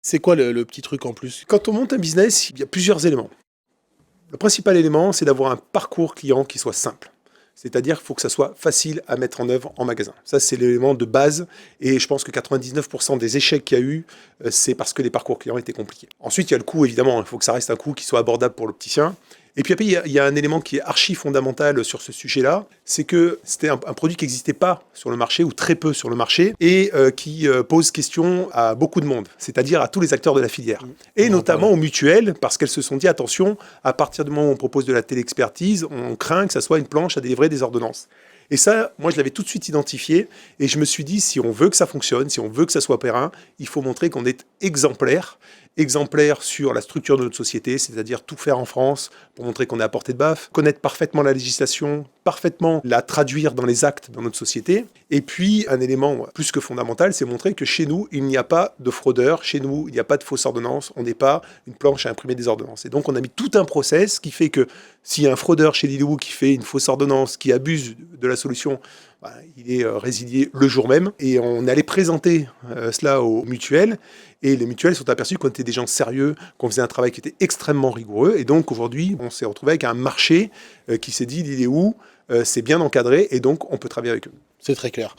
C'est quoi le petit truc en plus? Quand on monte un business, il y a plusieurs éléments. Le principal élément, c'est d'avoir un parcours client qui soit simple. C'est-à-dire qu'il faut que ça soit facile à mettre en œuvre en magasin. Ça, c'est l'élément de base. Et je pense que 99% des échecs qu'il y a eu, c'est parce que les parcours clients étaient compliqués. Ensuite, il y a le coût, évidemment. Il faut que ça reste un coût qui soit abordable pour l'opticien. Et puis après, il y a un élément qui est archi fondamental sur ce sujet-là, c'est que c'était un produit qui n'existait pas sur le marché, ou très peu sur le marché, et qui pose question à beaucoup de monde, c'est-à-dire à tous les acteurs de la filière. Et notamment aux mutuelles, parce qu'elles se sont dit, attention, à partir du moment où on propose de la téléexpertise, on craint que ça soit une planche à délivrer des ordonnances. Et ça, moi, je l'avais tout de suite identifié, et je me suis dit, si on veut que ça fonctionne, si on veut que ça soit périn, il faut montrer qu'on est exemplaire sur la structure de notre société, c'est-à-dire tout faire en France pour montrer qu'on est à portée de baffe, connaître parfaitement la législation, parfaitement la traduire dans les actes dans notre société. Et puis, un élément plus que fondamental, c'est montrer que chez nous, il n'y a pas de fraudeurs, chez nous, il n'y a pas de fausses ordonnances, on n'est pas une planche à imprimer des ordonnances. Et donc, on a mis tout un process qui fait que s'il y a un fraudeur chez Lilou qui fait une fausse ordonnance, qui abuse de la solution, il est résilié le jour même. Et on allait présenter cela aux mutuelles. Et les mutuelles sont aperçues qu'on était des gens sérieux, qu'on faisait un travail qui était extrêmement rigoureux. Et donc aujourd'hui, on s'est retrouvé avec un marché qui s'est dit, il est où c'est bien encadré et donc on peut travailler avec eux. C'est très clair.